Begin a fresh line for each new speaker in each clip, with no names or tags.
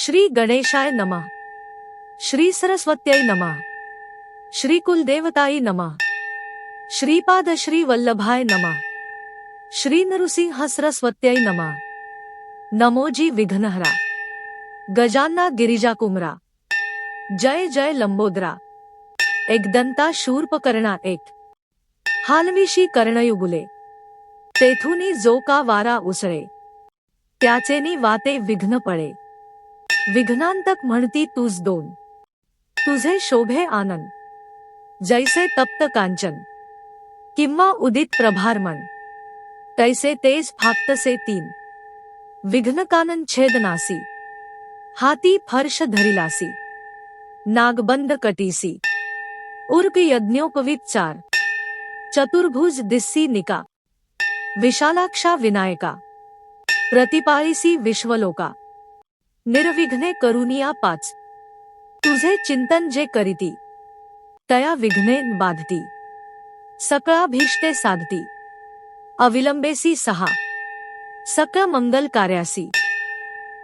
श्री गणेशाय नमः। श्री सरस्वत्यै नमः। श्री कुलदेवताय नमः। श्रीपाद श्री वल्लभाय नमः। श्री नृसिंह सरस्वत्यै नमः। नमोजी विघ्नहरा। गजानना गिरिजा कुमरा। जय जय लंबोदरा। एकदंता शूर्पकर्णा एक। हालविशी कर्णयुगुले। तेथुनी जो का वारा उसळे। त्याचेनी वाते विघ्न पळे। विघ्नांतक म्हणती तूच दोन। तुझे शोभे आनंद। जैसे तप्त कांचन किंवा उदित प्रभारमण। तैसे तेज फाक्तसे तीन। विघ्न कानन छेदनासी। हाती फर्श धरिलासी। नागबंद कटीसी। उर्ग यज्ञोपवीत चार। चतुर्भुज दिस्सी निका। विशालाक्षा विनायका। प्रतिपाळीसी विश्वलोका। निर्विघ्ने करुनिया पाच। तुझे चिंतन जे करीती। तया विघ्ने बाधती। सकळाभीष्टे साधती। अविलंबेसी सहा। सकळ मंगल कार्यासी।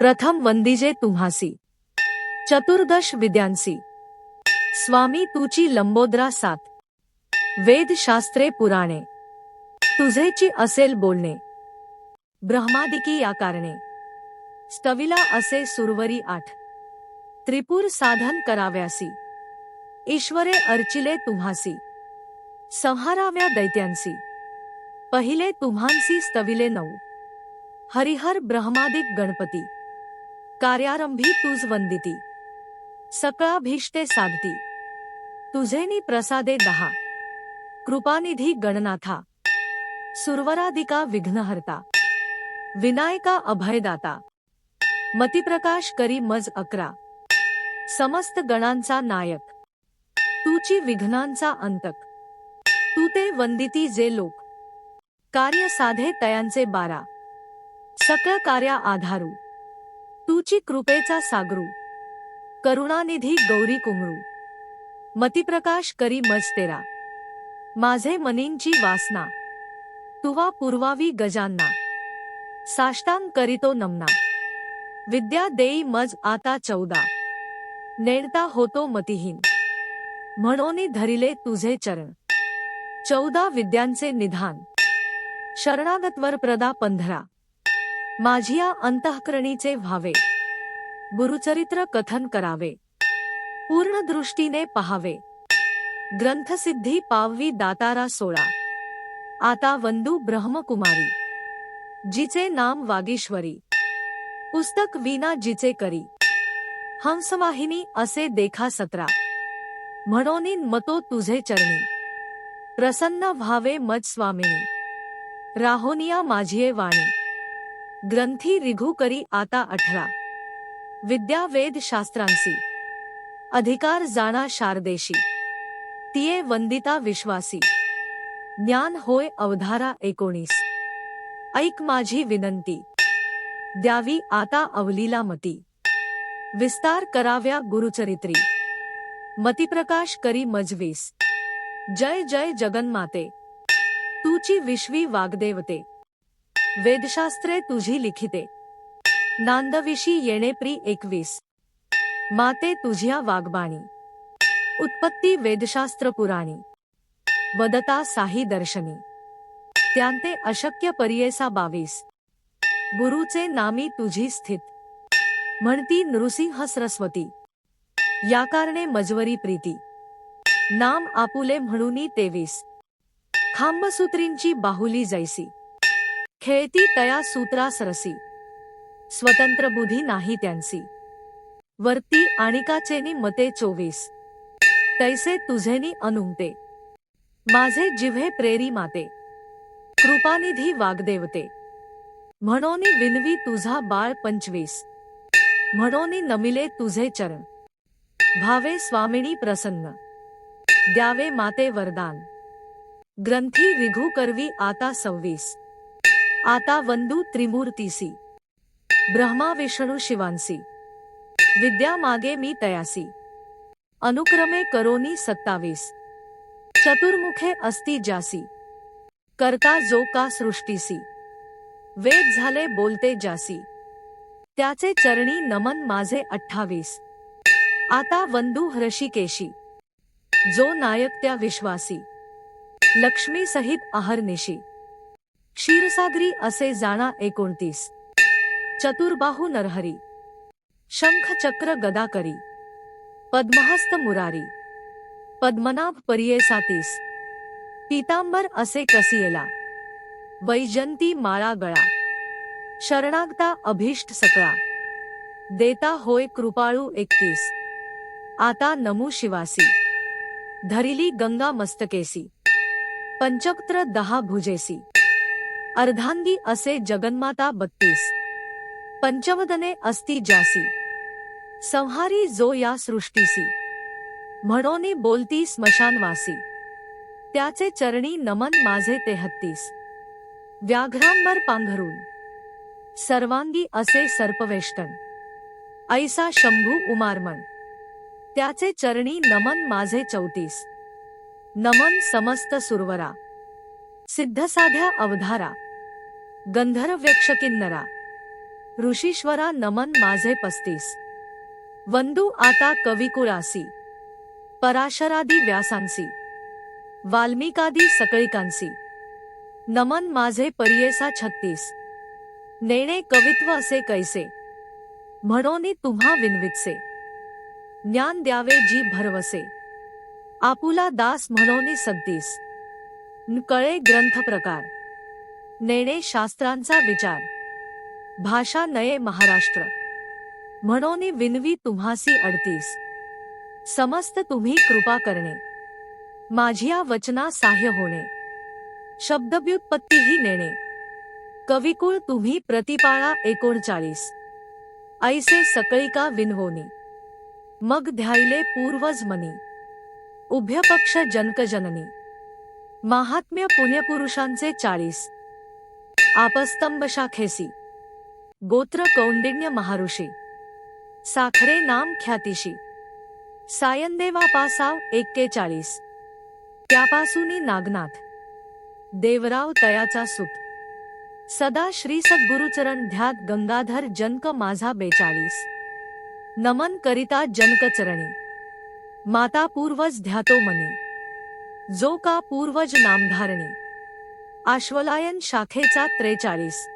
प्रथम वंदिजे तुम्हासी। चतुर्दश विद्यांसी। स्वामी तुची लंबोदरा सात। वेद शास्त्रे पुराणे। तुझेची असेल बोलणे। ब्रह्मादिकी या कारणे। स्तविला असे सुरवरी आठ। त्रिपुर साधन कराव्यासी। ईश्वरे अर्चिले तुम्हासी। संहाराव्या दैत्यांसी। पहिले तुम्हांसी स्तविले नऊ। हरिहर ब्रह्मादिक गणपती। कार्यारंभी तुझ वंदिती। सकळाभीष्टे साधती। तुझेनी प्रसादे दहा। कृपानिधी गणनाथा। सुरवरादिका विघ्नहर्ता। विनायका अभयदाता। मतिप्रकाश करी मज अकरा। समस्त गणांचा नायक। तुची विघ्नांचा अंतक। तू ते वंदिती जे लोक। कार्य साधे तयांचे बारा। सकळ कार्या आधारू। तुची कृपेचा सागरू। करुणानिधी गौरी कुमरू। मतिप्रकाश करी मज तेरा। माझे मनींची वासना। तुवा पुरवावी गजांना। साष्टांग करीतो नमना। विद्या देई मज आता चौदा। नेणता होतो मतिहीन। म्हणोनी धरिले तुझे चरण। चौदा विद्यांचे निधान। शरणागत वरप्रदा 15। माझिया अंतःकरणीचे व्हावे। गुरुचरित्र कथन करावे। पूर्ण दृष्टीने पहावे। ग्रंथसिद्धी पाववी दातारा 16। आता वंदू ब्रह्मकुमारी। जिचे नाम वागीश्वरी। पुस्तक वीणा जिचे करी। हंसवाहिनी असे देखा 17। म्हणोनी मतो तुझे चरणी। प्रसन्न व्हावे मज स्वामिनी। राहोनिया माझिये वाणी। ग्रंथी रिघू करी आता 18। विद्या वेद शास्त्रांसी। अधिकार जाणा शारदेशी। तिये वंदिता विश्वासी। ज्ञान होय अवधारा 19। ऐक माझी विनंती। द्यावी आता अवलीला मती। विस्तार कराव्या गुरुचरित्री। मतिप्रकाश करी मजवीस। जय जय जगन्माते। तुची विश्वी वाग्देवते। वेदशास्त्रे तुझी लिखिते। नांदविशी येणे प्री 21। माते तुझिया वाग्बाणी। उत्पत्ती वेदशास्त्र पुराणी। वदता साही दर्शनी। त्यांते अशक्य परियेसा 22। गुरुचे नामी तुझी स्थित। म्हणती नृसिंह सरस्वती। या कारणे मजवरी प्रीती। नाम आपुले म्हणूनी 23। खांबसूत्रींची बाहुली जैसी। खेळती तया सूत्रा सरसी। स्वतंत्र बुद्धी नाही त्यांसी। वर्ती आणिकाचेनी मते 24। तैसे तुझेनी अनुमते। माझे जिव्हे प्रेरी माते। कृपानिधी वाग्देवते। म्हणोनी विनवी तुझा बाळ 25। म्हणोनी नमिले तुझे चरण। भावे स्वामिनी प्रसन्न। द्यावे माते वरदान। ग्रंथी रिघू करवी आता 26। आता वंदू त्रिमूर्तीसी। ब्रह्मा विष्णू शिवांसी। विद्या मागे मी तयासी। अनुक्रमे करोनी 27। चतुर्मुखे अस्ति जासी। करता जो का सृष्टीसी। वेद झाले बोलते जासी। त्याचे चरणी नमन माझे 28. आता वंदू हृषिकेशी, जो नायक त्या विश्वासी, लक्ष्मी सहित अहर्निशी, क्षीरसागरी असे जाणा 29. चतुर्बाहू नरहरी, शंख चक्र गदा करी, पद्महस्त मुरारी, पद्मनाभ परिये 37. पीतांबर असे कसियेला, वैजंती माळा गळा, शरणागता अभीष्ट सकळा, देता होय कृपाळू 31. आता नमू शिवासी, धरिली गंगा मस्तकेसी, पंचक्त्र 10 भुजेसी, अर्धांगी असे जगन्माता 32. पंचवदने असती जासी, संहारी जो या सृष्टीसी, म्हणोनी बोलती स्मशानवासी, त्याचे चरणी नमन माझे 33. व्याघ्रांबर पांघरून, सर्वांगी असे सर्पवेष्टन, ऐसा शंभू उमारमण, त्याचे चरणी नमन माझे 34. नमन समस्त सुरवरा, सिद्धसाध्या अवधारा, गंधर्वयक्षकिन्नरा, ऋषीश्वरा नमन माझे 35. वंदू आता कविकुळासी, पराशरादी व्यासांसी, वाल्मिकादी सकळिकांसी, नमन माझे परियेसा 36. नेणे कवित्व असे कैसे, म्हणोनी तुम्हा विनवितसे, ज्ञान द्यावे जी भरवसे, आपुला दास म्हणोनी 37. कळे ग्रंथ प्रकार, नेणे शास्त्रांचा विचार, भाषा नये महाराष्ट्र, म्हणोनी विनवी तुम्हासी 38. समस्त तुम्ही कृपा करणे, माझिया वचना साह्य होणे, शब्दव्युत्पत्ती ही नेणे, कविकुळ तुम्ही प्रतिपाळा 39. ऐसे सकळिका विनवोनी, मग ध्यायले पूर्वज मनी, उभयपक्ष जनकजननी, महात्म्य पुण्यपुरुषांचे 40. आपस्तंभ शाखेसी, गोत्र कौंडिण्य महाऋषी, साखरे नाम ख्यातिशी, सायनदेवा पासाव 41. त्यापासूनी नागनाथ, देवराव तयाचा सुत, सदा श्री सद्गुरुचरण ध्यात गंगाधर जनक माझा 42. नमन करिता जनक चरणी, माता पूर्वज ध्यातो मनी, जो का पूर्वज नामधारणी, आश्वलायन शाखेचा 43.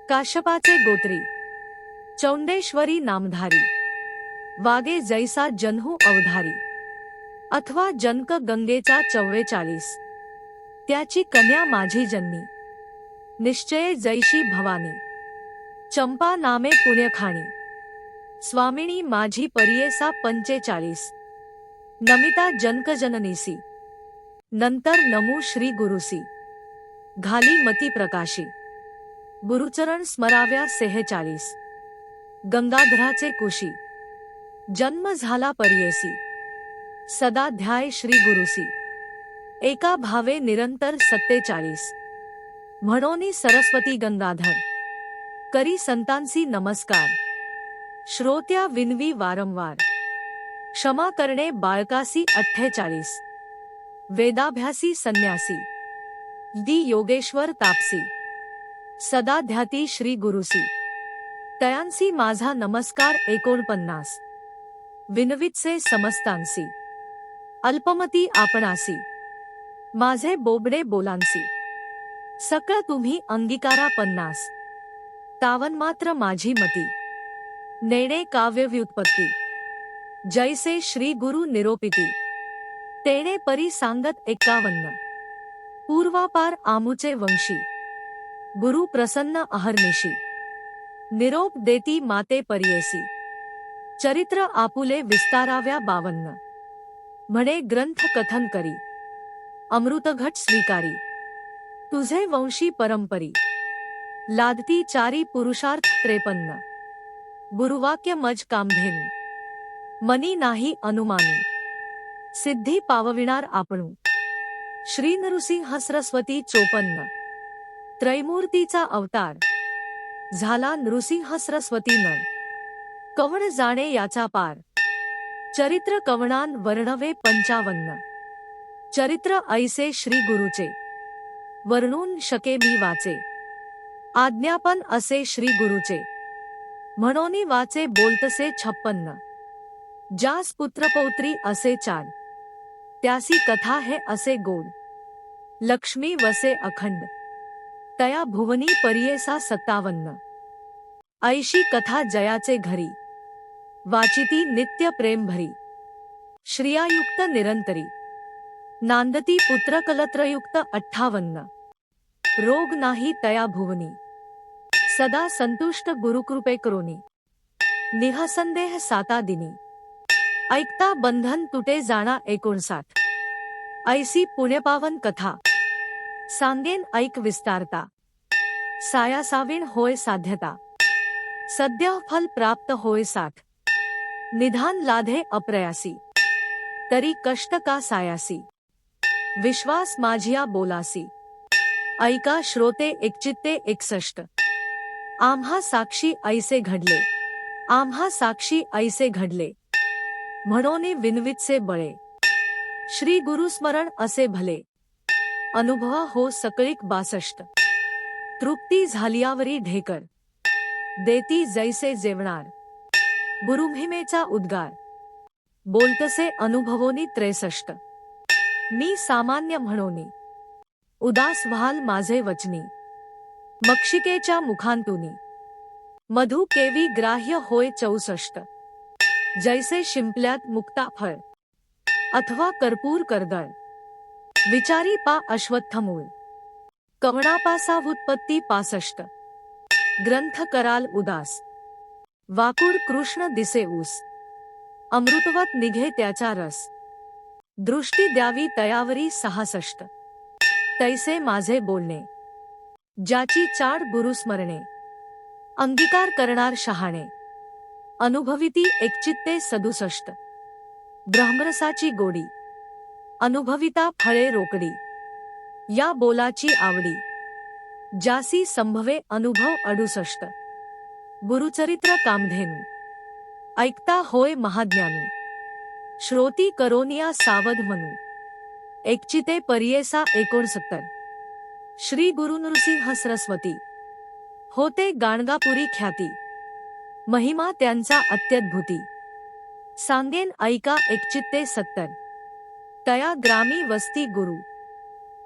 काश्यपाचे गोत्री, चौंडेश्वरी नामधारी, वागे जैसा जन्हू अवधारी, अथवा जनक गंगेचा 44. त्याची कन्या माझी जन्नी, निश्चये जैशी भवानी, चंपा नामे पुण्यखाणी, स्वामिनी माझी परियेसा 45. नमिता जनकजननीसी, नंतर नमू श्री गुरुसी, घाली मती प्रकाशी, गुरुचरण स्मराव्या 46. गंगाधराचे कुशी, जन्म झाला परियेसी, सदा ध्याय श्री गुरुसी, एका भावे निरंतर 47. म्हणोनी सरस्वती गंगाधर, करी संतांसी नमस्कार, श्रोत्या विनवी वारंवार, क्षमा करणे बाळकासी 48. वेदाभ्यासी संन्यासी, दी योगेश्वर तापसी, सदा ध्याती श्री गुरुसी, तयांसी माझा नमस्कार 49. विनवितसे समस्तांसी, अल्पमती आपणासी, माझे बोबडे बोलांसी, सकळ तुम्ही अंगीकारा 50. तावन्मात्र माझी मती, नेणे काव्य व्युत्पत्ती, जैसे श्री गुरु निरोपिती, तेणे परी सांगत 51. पूर्वापार आमुचे वंशी, गुरु प्रसन्न अहर्निशी, निरोप देती माते परियेसी, चरित्र आपुले विस्ताराव्या 52. म्हणे ग्रंथ कथन करी, अमृतघट स्वीकारी, तुझे वंशी परंपरी, लादती चारी पुरुषार्थ 53. गुरुवाक्य मज कामधेनु, मनी नाही अनुमानी, सिद्धी पावविणार आपणू, श्री नृसिंह सरस्वती 54. त्रैमूर्तीचा अवतार, झाला नृसिंह सरस्वती नर, कवण जाणे याचा पार, चरित्र कवणान वर्णवे 55. चरित्र ऐसे श्री गुरुचे, वर्णून शके मी वाचे, आज्ञापन असे श्री गुरुचे, म्हणोनी वाचे बोलतसे 56. जास पुत्रपौत्री असे 4. त्यासी कथा हे असे गोड. लक्ष्मी वसे अखंड. तया भुवनी परियेसा 57. ऐशी कथा जयाचे घरी. वाचिती नित्य प्रेम भरी. श्रियायुक्त निरंतरी. नांदती पुत्र कलत्रयुक्त 58. रोग नाही तया भुवनी. सदा संतुष्ट गुरुकृपे करोनी. निःसंदेह 7 दिनी. ऐकता बंधन तुटे जाणा 59. ऐसी पुण्यपावन कथा. सांगेन ऐक विस्तारता. सायासावीण होय साध्यता. सद्य फल प्राप्त होय 60. निधान लाधे अप्रयासी. तरी कष्ट का सायासी. विश्वास माझिया बोलासी. ऐका श्रोते एकचित्ते 61. आम्हा साक्षी ऐसे घडले. आम्हा साक्षी ऐसे घडले. म्हणोने विनवितसे बळे. श्री गुरुस्मरण असे भले. अनुभवा हो सकळिक 62. तृप्ती झालियावरी ढेकर. देती जैसे जेवणार. गुरुमहिमेचा उद्गार. बोलतसे अनुभवोनी 63. मी सामान्य म्हणोनी. उदास व्हाल माझे वचनी. मक्षिकेच्या मुखांतुनी. मधु केवी ग्राह्य होय 64. जैसे शिंपल्यात मुक्ता फळ. अथवा कर्पूर करदळ. विचारी पा अश्वत्थमूळ. कवणापासा व्युत्पत्ती 65. ग्रंथ कराल उदास. वाकुड कृष्ण दिसे ऊस. अमृतवत निघे त्याचा रस. दृष्टी द्यावी तयावरी 66. तैसे माझे बोलणे. ज्याची चाड गुरुस्मरणे. अंगीकार करणार शहाणे. अनुभविती एकचित्ते 67. ब्रह्मरसाची गोडी. अनुभविता फळे रोकडी. या बोलाची आवडी. जासी संभवे अनुभव 68. गुरुचरित्र कामधेनू. ऐकता होय महाज्ञानू. श्रोती करोनिया सावध म्हणू. एकचिते परियेसा 69. श्री गुरु नृसिंह सरस्वती. होते गाणगापुरी ख्याती. महिमा त्यांचा अत्यद्भुती. सांगेन ऐका एकचित्ते 70. तया ग्रामी वस्ती गुरु.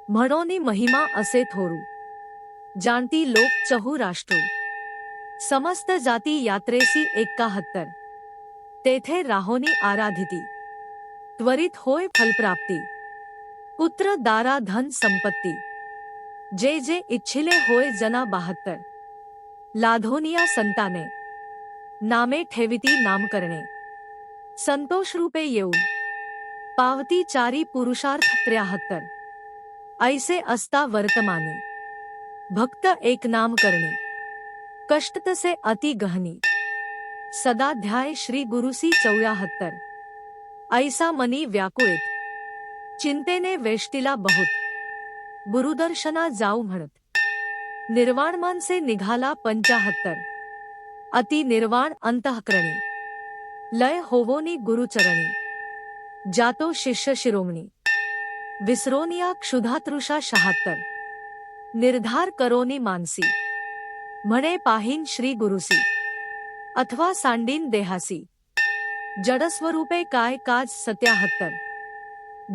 म्हणोनी महिमा असे थोरू. जाणती लोक चहू राष्ट्रू. समस्त जाती यात्रेसी 71. तेथे राहोनी आराधिती. त्वरित होय फलप्राप्ती. पुत्र दारा धन संपत्ती. जे जे इच्छिले होय जना 72. लाधोनिया संताने. नामे ठेविती नामकरणे. संतोष रूपे येऊन. पावती चारी पुरुषार्थ 73. ऐसे असता वर्तमानी. भक्त एक नाम करणी. कष्ट तसे अति गहनी. सदा ध्याय श्री गुरुसी 74. ऐसा मनी व्याकुळित. चिंतेने वेष्टिला बहुत. गुरुदर्शना जाऊ म्हणत. निर्वाण मानसे निघाला 75. अति निर्वाण अंतःकरणी. लय होवोनी गुरुचरणी. जातो शिष्य शिरोमणी. विसरोनिया क्षुधातृषा 76. निर्धार करोनी मानसी. म्हणे पाहीन श्री गुरुसी. अथवा सांडीन देहासी. जडस्वरूपे काय काज 77.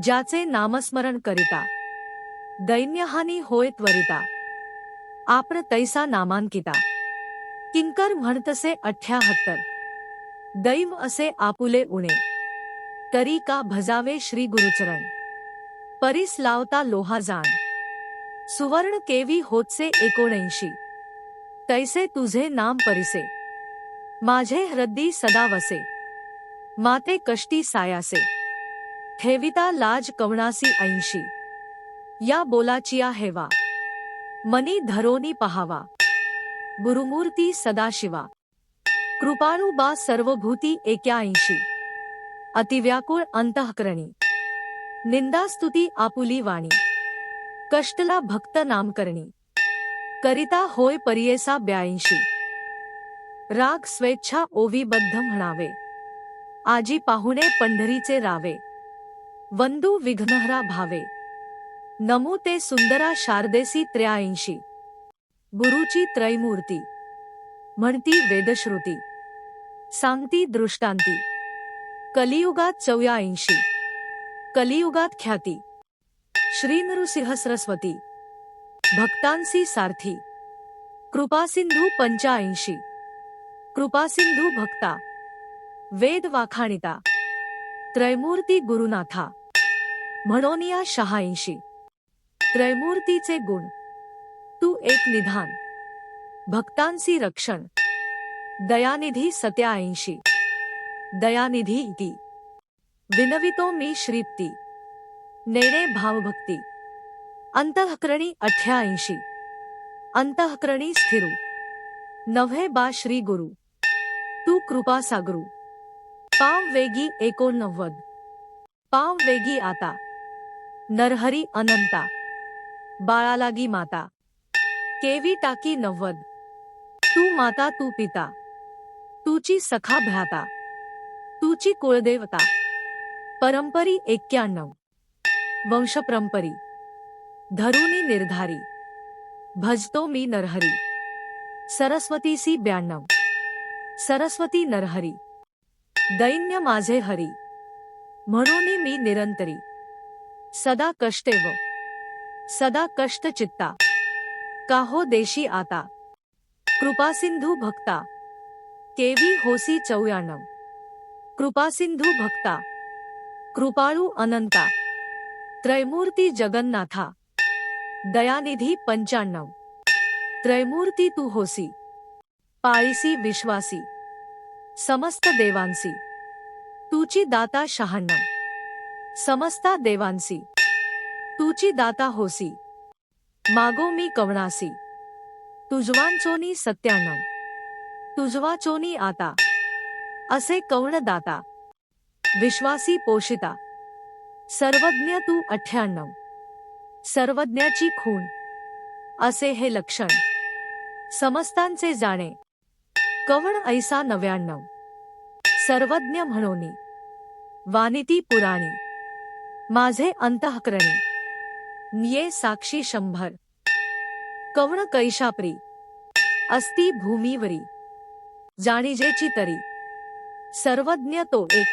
ज्याचे नामस्मरण करिता. दैन्यहानी होय त्वरिता. आपण तैसा नामांकिता. किंकर म्हणतसे 78. दैव असे आपुले उणे. तरी का भजावे श्री गुरुचरण. परीस लावता लोहा जाण. सुवर्ण केवी होतसे 79. तैसे तुझे नाम परिसे. माझे हृदय सदा वसे. माते कष्टी सायासे. ठेविता लाज कवणासी 80. या बोलाचिया हेवा. मनी धरोनी पहावा. गुरुमूर्ती सदाशिवा. कृपाळू बा सर्वभूती 81. अतिव्याकुळ अंतःकरणी. निंदास्तुती आपुली वाणी. कष्टला भक्त नामकरणी. करिता होय परियेसा 82. राग स्वेच्छा ओवीबद्ध म्हणावे. आजी पाहुणे पंढरीचे रावे. वंदू विघ्नहरा भावे. नमो ते सुंदरा शारदेसी 83. गुरुची त्रैमूर्ती. म्हणती वेदश्रुती, सांगती दृष्टांती. कलियुगात 84, कलियुगात ख्याती. श्री नृसिंह सरस्वती, भक्तांसी सारथी. कृपासिंधू 85, कृपासिंधू भक्ता. वेद वाखाणिता, त्रैमूर्ती गुरुनाथा. म्हणोनिया 86, त्रैमूर्तीचे गुण. तू एक निधान, भक्तांसी रक्षण. दयानिधी 87, दयानिधी इति. विनवितो मी श्रीप्ती, नेणे भावभक्ती. अंतःकरणी 88, अंतःकरणी स्थिरू. नव्हे बा श्री गुरु, तू कृपा सागरू. पाव वेगी 89, पाव वेगी आता. नरहरी अनंता, बाळालागी माता. केवी टाकी 90, तू माता तू पिता. तुची सखा भ्राता, तुची कुळदेवता. परंपरी 91, वंशपरंपरी. धरुनी निर्धारी, भजतो मी नरहरी. सरस्वतीसी 92, सरस्वती नरहरी. दैन्य माझे हरी, म्हणून मी निरंतरी. सदा कष्टेव, सदा कष्ट चित्ता. काहो देशी आता, कृपासिंधू भक्ता. केवी होसी 94, कृपासिंधू भक्ता. कृपाळू अनंता, त्रैमूर्ती जगन्नाथा. दयानिधी 95, त्रैमूर्ती तू होसी. पाळीसी विश्वासी, समस्त देवांसी. तुची दाता 96, समस्ता देवांसी. तुची दाता होसी, मागो मी कवणासी. तुझवांचोनी 97, तुझवाचोनी आता. असे कवण दाता, विश्वासी पोषिता. सर्वज्ञ तू 98, सर्वज्ञाची खूण. असे हे लक्षण, समस्तांचे जाणे. कवण ऐसा 99, सर्वज्ञ म्हणोनी. वानिती पुराणी, माझे अंतःकरणी. निये साक्षी 100, कवण कैशाप्री. अस्ति भूमीवरी, जाणीजेची तरी. सर्वज्ञ तो एक,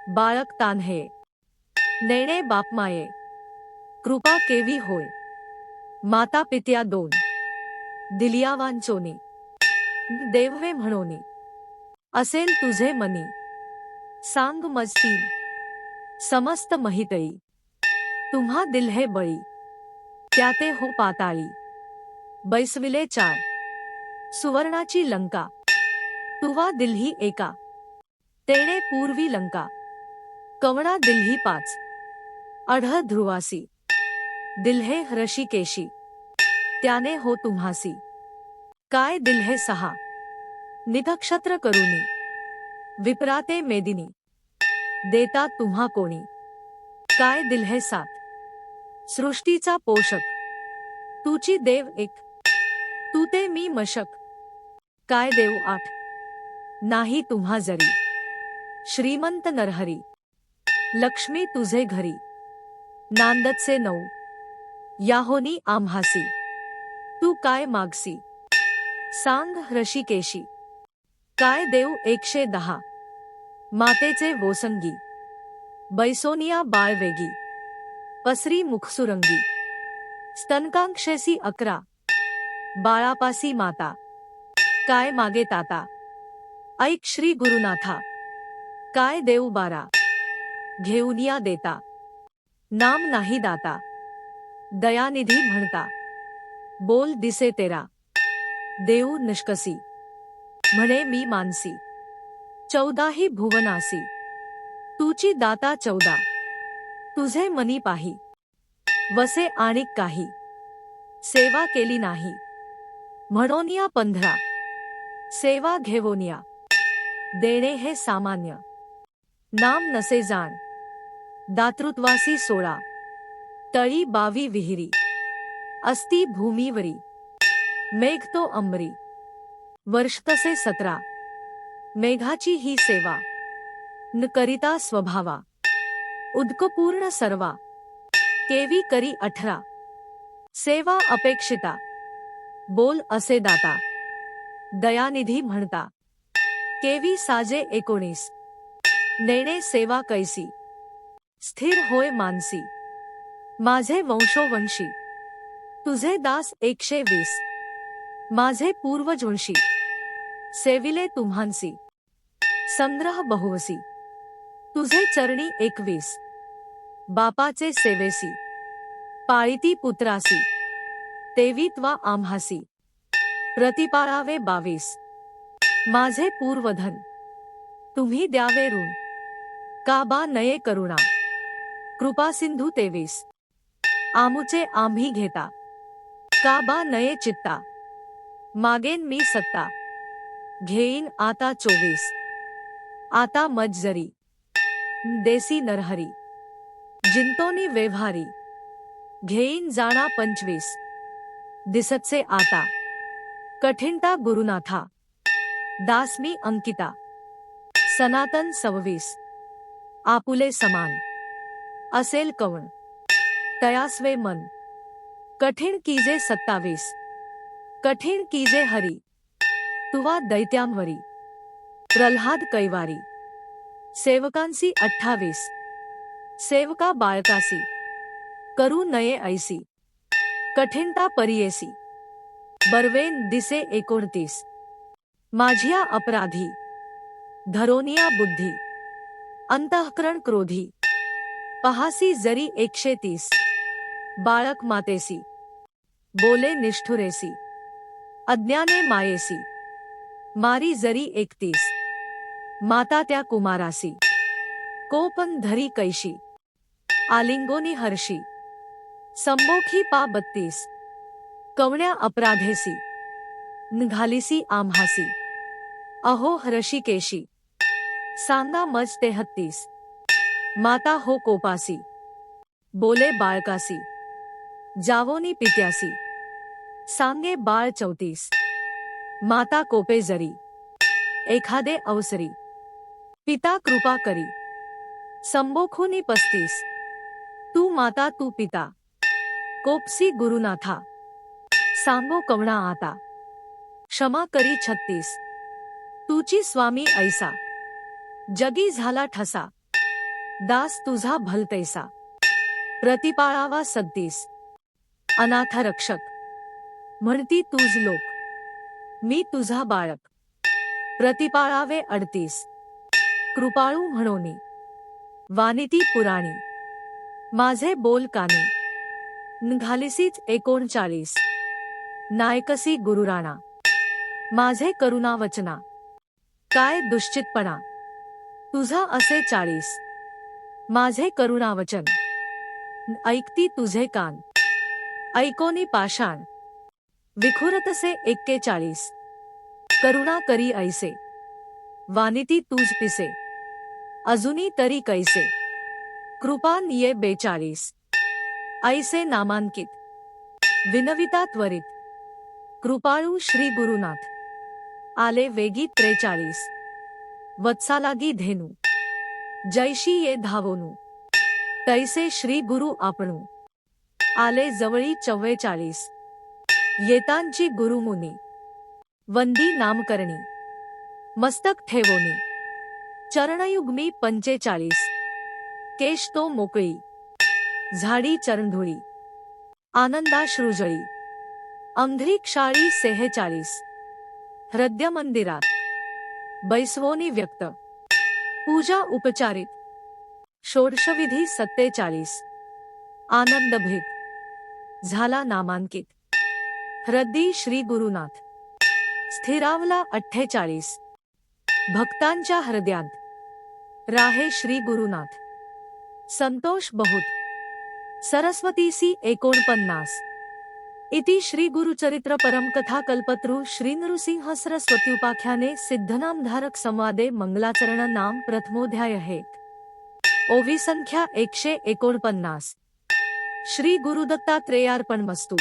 बाळक तान्हे. नेणे बापमाये, कृपा केवी होय. माता पित्या 2, दिलिया वांचोनी. देववे म्हणोनी, असेल तुझे मनी. सांग मजती, समस्त महितई. तुम्हा दिल्हे बळी, त्याते हो पाताळी. बैसविले 4, सुवर्णाची लंका. तुवा दिल्ही एका, तेणे पूर्वी लंका. कवणा दिल्ही 5, अढळ ध्रुवासी. दिल्हे ऋषिकेशी, त्याने हो तुम्हासी. काय दिल्हे 6, निधक्षत्र करुनी. विप्राते मेदिनी, देता तुम्हा कोणी. काय दिल्हे 7, सृष्टीचा पोषक. तुची देव 1, तू ते मी मशक. काय देव 8, नाही तुम्हा जरी. श्रीमंत नरहरी, लक्ष्मी तुझे घरी. नांदतसे 9, याहोनी आम्हासी. तू काय मागसी, सांग ऋषिकेशी. काय देव 110, मातेचे वोसंगी. बैसोनिया बाळवेगी, पसरी मुखसुरंगी. स्तनकांक्षेसी 11, बाळापासी माता. काय मागे ताता, ऐक श्री गुरुनाथा. काय देव 12, घेऊनिया देता. नाम नाही दाता, दयानिधी म्हणता. बोल दिसे तेरा, देऊ निष्कसी. म्हणे मी मानसी, 14ही भुवनासी. तुची दाता 14, तुझे मनी पाही. वसे आणिक काही, सेवा केली नाही. म्हणोनिया 15, सेवा घेवोनिया. देणे हे सामान्य, नाम नसे जाण. दातृत्वासी 16, तळी 22 विहिरी. अस्ति भूमीवरी, मेघ तो अमरी. वर्ष तसे 17, मेघाची ही सेवा. न करिता स्वभावा, उदकपूर्ण सर्वा. केवी करी 18, सेवा अपेक्षिता. बोल असे दाता, दयानिधी म्हणता केवी साजे 19 नेणे सेवा कैसी स्थिर होय मानसी माझे वंशोवंशी तुझे दास 120 माझे पूर्वजवंशी सेविले तुम्हांसी संग्रह बहुवसी तुझे चरणी 21 बापाचे सेवेसी पाळीती पुत्रासी तेवीत्वा आम्हासी प्रतिपाळावे 22 माझे पूर्वधन तुम्ही द्यावे ऋण काबा नये करुणा कृपा सिंधू 23 आमुचे आम्ही घेता काबा नये चित्ता मागेन मी सत्ता घेईन आता 24 आता मज्जरी देसी नरहरी जिंतोनी व्यवहारी घेईन जाणा 25 दिसतसे आता कठीणता गुरुनाथा दासमी अंकिता सनातन 26 आपुले समान असेल कवण तयास्वे मन कठीण कीजे 27 कठीण कीजे हरी तुवा दैत्यांवरी प्रल्हाद कैवारी सेवकांसी 28 सेवका बाळकासी करू नये ऐसी कठीणता परियेसी बर्वेन दिसे 29 माझिया अपराधी धरोनिया बुद्धी अंतःकरण क्रोधी पहासी जरी 130 बाळक मातेसी बोले निष्ठुरेसी अज्ञाने मायेसी मारी जरी 31 माता त्या कुमारासी कोपन धरी कैशी आलिंगोनी हर्षी संबोखी पा 32 कवण्या अपराधेसी निघालीसी आम्हासी अहो हृषिकेशी सांगा मज 33 माता हो कोपासी बोले बाळकासी जावोनी पित्यासी सांगे बाळ 34 माता कोपे जरी एखादे अवसरी पिता कृपा करी संबोखुनी 35 तू माता तू पिता कोपसी गुरुनाथा सांगो कवणा आता क्षमा करी 36 तुची स्वामी ऐसा जगी झाला ठसा दास तुझा भलतैसा प्रतिपाळावा 37 अनाथ रक्षक म्हणती तुझ लोक मी तुझा बाळक प्रतिपाळावे 38 कृपाळू म्हणोनी वानिती पुराणी माझे बोल कानी निघालीसीच 39 नायकसी गुरुराणा माझे करुणा वचना काय दुश्चितपणा तुझा असे 40 माझे करुणावचन ऐकती तुझे कान ऐकोनी पाषाण विखुरतसे 41 करुणा करी ऐसे वानिती तुझ पिसे अजुनी तरी कैसे कृपान ये 42 ऐसे नामांकित विनविता त्वरित कृपाळू श्री गुरुनाथ आले वेगी 43 वत्सालागी धेनू जैशी ये धावोनू तैसे श्री गुरु आपणू आले जवळी 44 येतांची गुरुमुनी वंदी नामकरणी मस्तक ठेवोनी चरणयुग्मी 45 केश तो मोकळी झाडी चरणधुळी आनंदाश्रुजळी अंधरी क्षाळी 46 हृदय मंदिरात बैसवोनी व्यक्त पूजा उपचारित षोडशविधी 47 आनंदभीत झाला नामांकित हृदय श्री गुरुनाथ स्थिरावला 48 भक्तांच्या हृदयात राहे श्री गुरुनाथ संतोष बहुत सरस्वतीसी 49 इति श्री गुरुचरित्र परमकथा कल्पतरु श्री नृसिंह सरस्वत्युपाख्याने सिद्धनामधारक संवादे मंगलाचरण नाम प्रथमोध्याय है ओवी संख्या 149 श्री गुरुदत्तात्रेयार्पणमस्तु।